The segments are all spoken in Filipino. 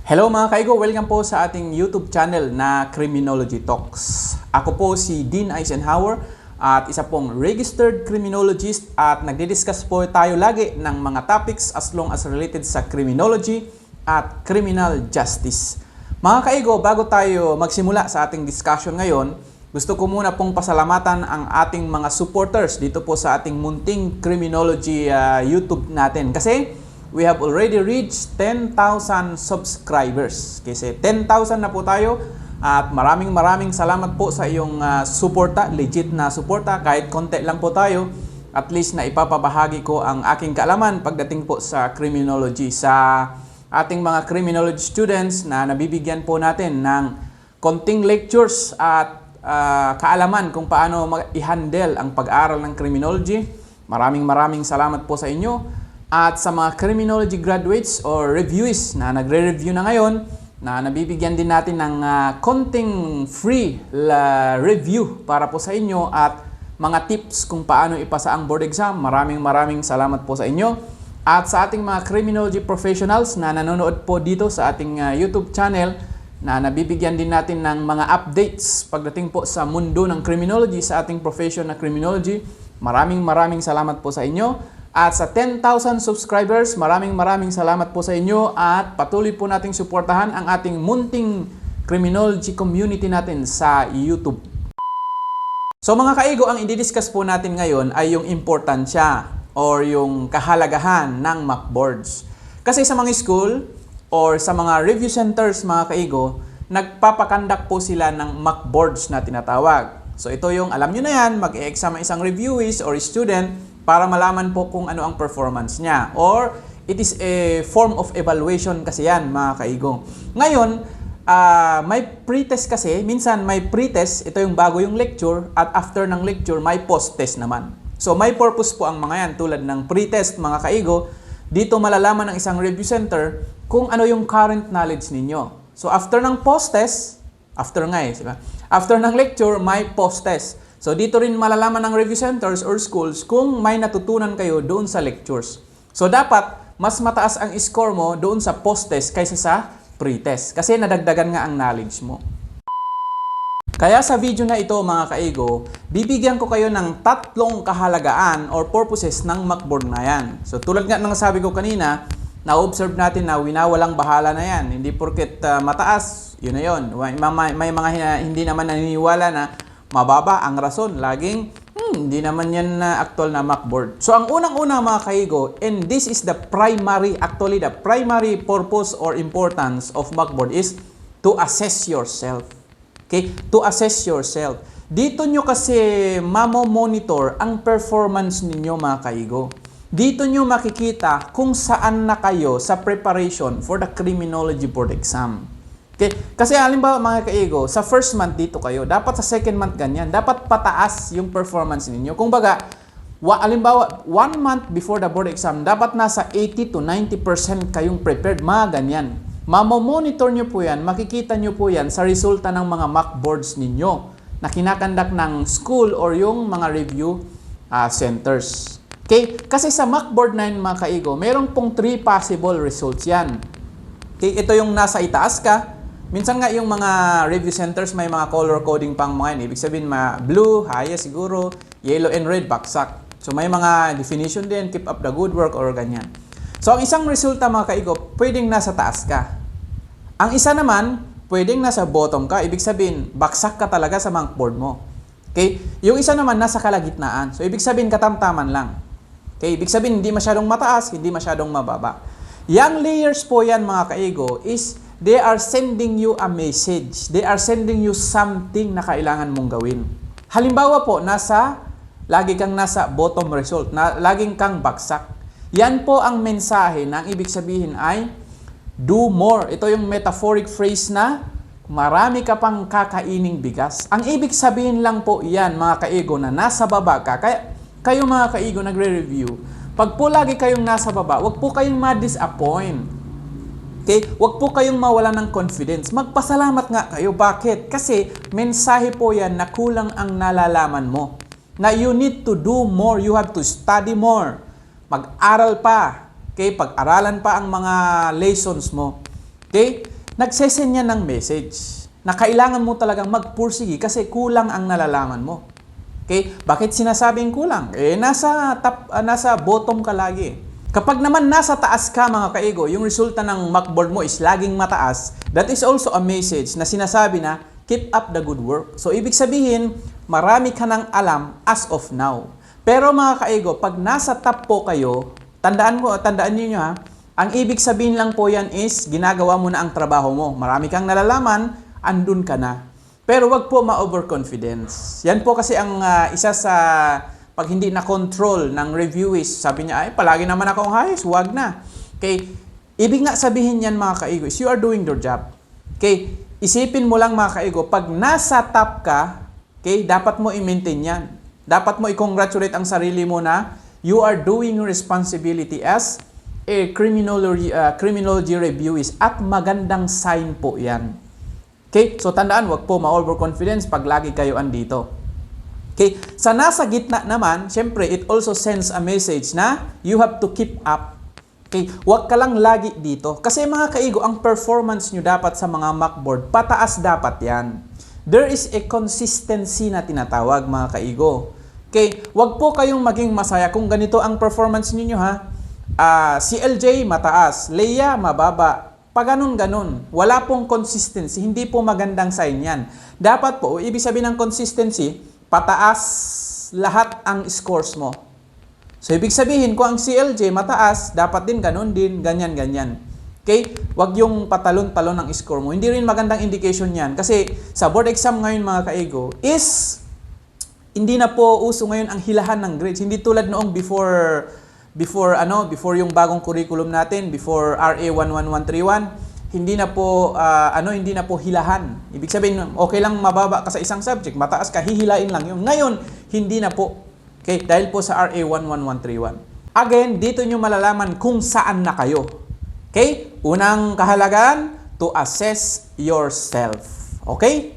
Hello mga kaigo, welcome po sa ating YouTube channel na Criminology Talks. Ako po si Dean Eisenhower at isa pong registered criminologist at nagdi-discuss po tayo lagi ng mga topics as long as related sa criminology at criminal justice. Mga kaigo, bago tayo magsimula sa ating discussion ngayon, gusto ko muna pong pasalamatan ang ating mga supporters dito po sa ating munting criminology YouTube natin kasi we have already reached 10,000 subscribers. Kasi 10,000 na po tayo at maraming salamat po sa iyong suporta, legit na suporta. Kahit konti lang po tayo, at least na ipapabahagi ko ang aking kaalaman pagdating po sa criminology. Sa ating mga criminology students na nabibigyan po natin ng konting lectures at kaalaman kung paano i-handle ang pag-aaral ng criminology. Maraming salamat po sa inyo. At sa mga criminology graduates or reviewees na nagre-review na ngayon, na nabibigyan din natin ng konting free review para po sa inyo at mga tips kung paano ipasa ang board exam. Maraming salamat po sa inyo. At sa ating mga criminology professionals na nanonood po dito sa ating YouTube channel, na nabibigyan din natin ng mga updates pagdating po sa mundo ng criminology sa ating profession na criminology. Maraming salamat po sa inyo. At sa 10,000 subscribers, maraming salamat po sa inyo at patuloy po nating suportahan ang ating munting criminology community natin sa YouTube. So mga kaigo, ang i-discuss po natin ngayon ay yung importansya or yung kahalagahan ng mock boards. Kasi sa mga school or sa mga review centers mga kaigo, nagpapakandak po sila ng mock boards na tinatawag. So ito yung, alam nyo na yan, mag-e-exam ang isang reviewees or student para malaman po kung ano ang performance niya. Or it is a form of evaluation kasi yan mga kaigo. Ngayon, may pre-test kasi. Minsan may pre-test, ito yung bago yung lecture, at after ng lecture, may post-test naman. So may purpose po ang mga yan tulad ng pre-test mga kaigo. Dito malalaman ng isang review center kung ano yung current knowledge ninyo. So after ng post-test, after ng lecture, may post-test. So dito rin malalaman ng review centers or schools kung may natutunan kayo doon sa lectures. So dapat mas mataas ang score mo doon sa post-test kaysa sa pre-test kasi nadagdagan nga ang knowledge mo. Kaya sa video na ito mga kaigo, bibigyan ko kayo ng tatlong kahalagaan or purposes ng mockboard na yan. So tulad nga ng sabi ko kanina, na-observe natin na winawalang bahala na yan. Hindi porket mataas, yun na yun. May mga hindi naman naniniwala na mababa ang rason. Laging, hindi naman yan na actual na mockboard. So, ang unang-una mga kaigo, and this is the primary purpose or importance of mockboard is to assess yourself. Okay? To assess yourself. Dito nyo kasi mamo-monitor ang performance ninyo mga kaigo. Dito nyo makikita kung saan na kayo sa preparation for the criminology board exam. Okay? Kasi halimbawa mga kaigo, sa first month dito kayo, dapat sa second month ganyan, dapat pataas yung performance ninyo. Kung baga, halimbawa 1 month before the board exam, dapat nasa 80 to 90% kayong prepared, mga ganyan. Mamomonitor nyo po yan, makikita nyo po yan sa resulta ng mga mock boards ninyo na kinakandak ng school or yung mga review centers. Okay? Kasi sa mock board na yun mga kaigo, merong pong 3 possible results yan. Okay? Ito yung nasa itaas ka. Minsan nga yung mga review centers may mga color coding pang mga yan. Ibig sabihin blue, highest siguro, yellow and red, baksak. So may mga definition din, keep up the good work or ganyan. So ang isang resulta mga kaigo, pwedeng nasa taas ka. Ang isa naman, pwedeng nasa bottom ka. Ibig sabihin, baksak ka talaga sa mockboard mo. Okay? Yung isa naman nasa kalagitnaan. So ibig sabihin, katamtaman lang. Okay? Ibig sabihin, hindi masyadong mataas, hindi masyadong mababa. Yang layers po yan mga kaigo is they are sending you a message. They are sending you something na kailangan mong gawin. Halimbawa po, lagi kang nasa bottom result, laging kang baksak. Yan po ang mensahe na ang ibig sabihin ay do more. Ito yung metaphoric phrase na marami ka pang kakaining bigas. Ang ibig sabihin lang po yan mga kaigo na nasa baba ka. Kaya kayo mga kaigo nagre-review, pag po lagi kayong nasa baba, wag po kayong ma-disappoint. Okay? Huwag po kayong mawala ng confidence. Magpasalamat nga kayo. Bakit? Kasi mensahe po yan na kulang ang nalalaman mo. Na you need to do more. You have to study more. Mag-aral pa. Okay? Pag-aralan pa ang mga lessons mo. Okay? nagsesend yan ng message na kailangan mo talagang magpursige kasi kulang ang nalalaman mo. Okay? Bakit sinasabing kulang? Nasa bottom ka lagi. Kapag naman nasa taas ka mga kaigo, yung resulta ng Macboard mo is laging mataas, that is also a message na sinasabi na keep up the good work. So ibig sabihin, marami ka nang alam as of now. Pero mga kaigo, pag nasa top po kayo, tandaan niyo ha, ang ibig sabihin lang po yan is ginagawa mo na ang trabaho mo. Marami kang nalalaman, andun ka na. Pero wag po ma-overconfidence. Yan po kasi ang isa sa pag hindi na-control ng reviewist, sabi niya, ay palagi naman akong highest, wag na. Okay? Ibig nga sabihin yan mga kaigo is you are doing your job. Okay? Isipin mo lang mga kaigo, pag nasa top ka, okay, dapat mo i-maintain yan. Dapat mo i-congratulate ang sarili mo na you are doing your responsibility as a criminology reviewist at magandang sign po yan. Okay? So tandaan, wag po ma-overconfidence pag lagi kayo andito. Okay? Sa nasa gitna naman, syempre, it also sends a message na you have to keep up. Okay? Wag ka lang lagi dito. Kasi mga kaigo, ang performance nyo dapat sa mga Macboard, pataas dapat yan. There is a consistency na tinatawag mga kaigo. Okay? Wag po kayong maging masaya kung ganito ang performance niyo ha. Si LJ mataas, Leia mababa. Pag ganun, wala pong consistency, hindi po magandang sign yan. Dapat po, ibig sabihin ng consistency, pataas lahat ang scores mo. So, ibig sabihin, kung ang CLJ mataas, dapat din ganun din, ganyan. Okay? Huwag yung patalon-talon ng score mo. Hindi rin magandang indication yan. Kasi sa board exam ngayon mga kaigo, is hindi na po uso ngayon ang hilahan ng grades. Hindi tulad noong before yung bagong curriculum natin, before RA 11131, hindi na po hilahan. Ibig sabihin, okay lang mababa ka sa isang subject, mataas ka, hihilain lang yun. Ngayon, hindi na po. Okay, dahil po sa RA 11131. Again, dito nyo malalaman kung saan na kayo. Okay? Unang kahalagaan, to assess yourself. Okay?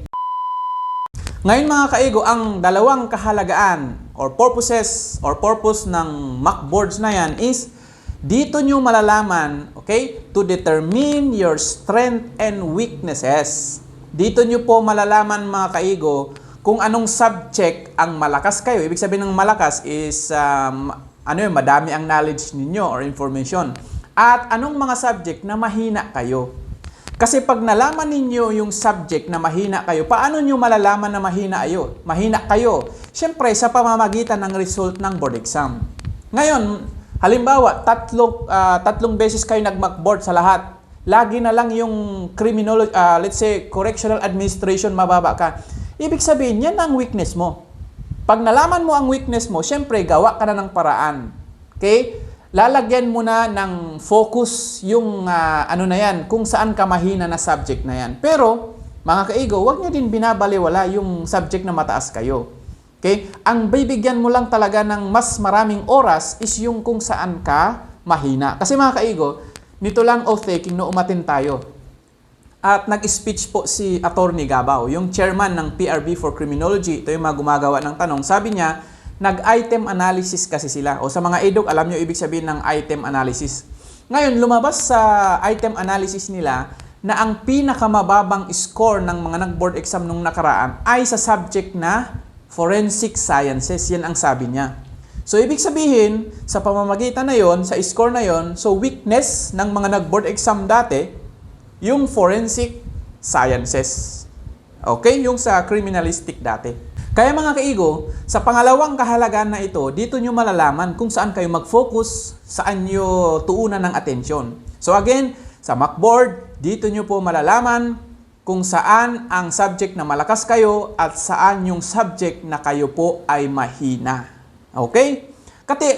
Ngayon mga kaigo, ang dalawang kahalagaan or purpose ng Macboards na yan is dito nyo malalaman, okay, to determine your strength and weaknesses. Dito nyo po malalaman mga kaigo kung anong subject ang malakas kayo. Ibig sabihin ng malakas is madami ang knowledge ninyo or information. At anong mga subject na mahina kayo. Kasi pag nalaman ninyo yung subject na mahina kayo, paano nyo malalaman na mahina kayo? Siyempre, sa pamamagitan ng result ng board exam. Ngayon, halimbawa, tatlong beses kayo nag-Macboard sa lahat. Lagi na lang yung criminology, let's say, correctional administration, mababa ka. Ibig sabihin, yan ang weakness mo. Pag nalaman mo ang weakness mo, siyempre, gawa ka na ng paraan. Okay? Lalagyan mo na ng focus yung kung saan ka mahina na subject na yan. Pero, mga kaigo, huwag nyo din binabaliwala yung subject na mataas kayo. Okay? Ang bibigyan mo lang talaga ng mas maraming oras is yung kung saan ka mahina. Kasi mga kaigo, nito lang oath-taking no umatin tayo. At nag-speech po si Atty. Gabao, yung chairman ng PRB for Criminology. Ito yung mga gumagawa ng tanong. Sabi niya, nag-item analysis kasi sila. O sa mga eduk, alam nyo ibig sabihin ng item analysis. Ngayon, lumabas sa item analysis nila na ang pinakamababang score ng mga nag-board exam nung nakaraan ay sa subject na forensic sciences. Yan ang sabi niya. So, ibig sabihin, sa pamamagitan na yon, sa score na yon, so weakness ng mga nag-board exam dati, yung forensic sciences. Okay? Yung sa criminalistic dati. Kaya mga kaigo, sa pangalawang kahalagaan na ito, dito nyo malalaman kung saan kayo mag-focus, saan nyo tuunan ng atensyon. So again, sa Macboard, dito nyo po malalaman kung saan ang subject na malakas kayo at saan yung subject na kayo po ay mahina. Okay?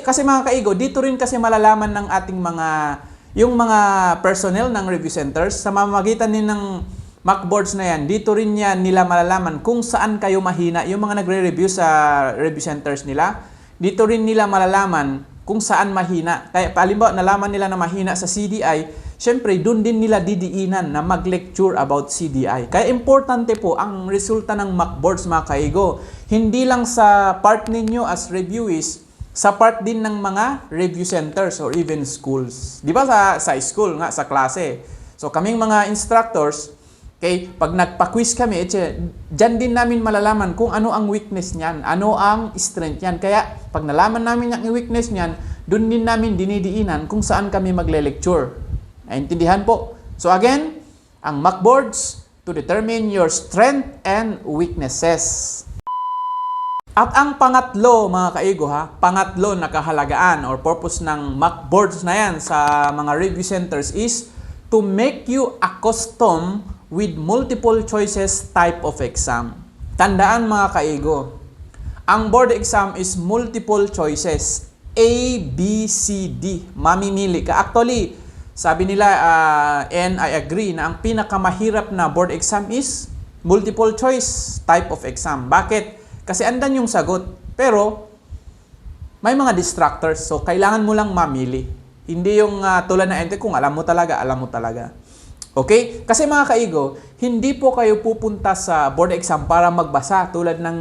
Kasi mga kaigo, dito rin kasi malalaman ng ating yung mga personnel ng review centers sa mamamagitan din ng Macboards na yan, dito rin yan nila malalaman kung saan kayo mahina. Yung mga nagre-review sa review centers nila, dito rin nila malalaman kung saan mahina. Kaya halimbawa, nalaman nila na mahina sa CDI, syempre, dun din nila didiinan na mag-lecture about CDI. Kaya importante po ang resulta ng Macboards mga kaigo. Hindi lang sa part ninyo as reviewees, sa part din ng mga review centers or even schools. Di ba sa school nga, sa klase? So kaming mga instructors, okay, pag nagpa-quiz kami, dyan din namin malalaman kung ano ang weakness niyan, ano ang strength niyan. Kaya pag nalaman namin ang weakness niyan, doon din namin dinidiinan kung saan kami magle-lecture. Naintindihan po? So again, ang mock boards to determine your strength and weaknesses. At ang pangatlo, mga kaigo pangatlo na kahalagaan or purpose ng mock boards na yan sa mga review centers is to make you accustomed with multiple choices type of exam. Tandaan mga kaigo, ang board exam is multiple choices. A, B, C, D. Mamimili ka. Actually, sabi nila, and I agree, na ang pinakamahirap na board exam is multiple choice type of exam. Bakit? Kasi andan yung sagot. Pero, may mga distractors. So, kailangan mo lang mamili. Hindi yung tulad na ente kung alam mo talaga, alam mo talaga. Okay? Kasi mga kaigo, hindi po kayo pupunta sa board exam para magbasa tulad ng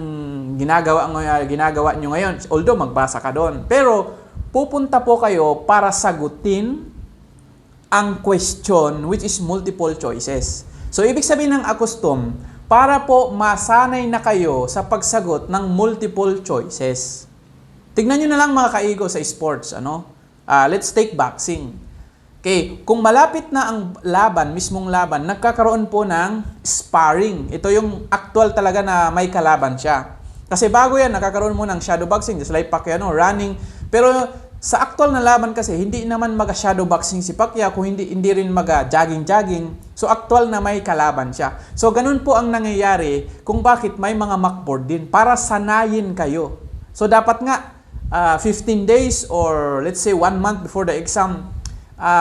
ginagawa nyo ngayon. Although magbasa ka doon. Pero pupunta po kayo para sagutin ang question which is multiple choices. So ibig sabihin ng accustom, para po masanay na kayo sa pagsagot ng multiple choices. Tignan nyo na lang mga kaigo sa sports. Let's take boxing. Okay, kung malapit na ang laban, mismong laban, nagkakaroon po ng sparring. Ito yung actual talaga na may kalaban siya. Kasi bago yan, nakakaroon mo ng shadow boxing, just like Pacquiao, running. Pero sa actual na laban kasi, hindi naman mag-shadow boxing si Pacquiao, kung hindi rin mag-jogging-jogging. So actual na may kalaban siya. So ganun po ang nangyayari kung bakit may mga mockboard din, para sanayin kayo. So dapat nga, 15 days or let's say 1 month before the exam,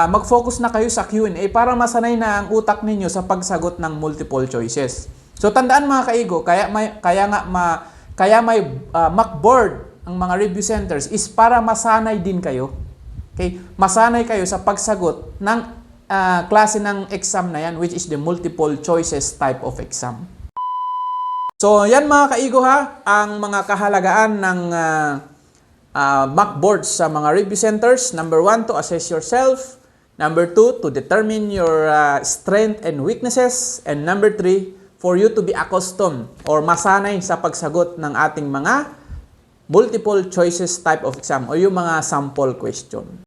mag-focus na kayo sa Q&A para masanay na ang utak ninyo sa pagsagot ng multiple choices. So tandaan mga kaigo, kaya may mockboard ang mga review centers is para masanay din kayo. Okay? Masanay kayo sa pagsagot ng klase ng exam na yan, which is the multiple choices type of exam. So yan mga kaigo ang mga kahalagaan ng mock boards sa mga review centers. Number 1, to assess yourself. Number 2, to determine your strength and weaknesses. And number 3, for you to be accustomed or masanay sa pagsagot ng ating mga multiple choices type of exam o yung mga sample question.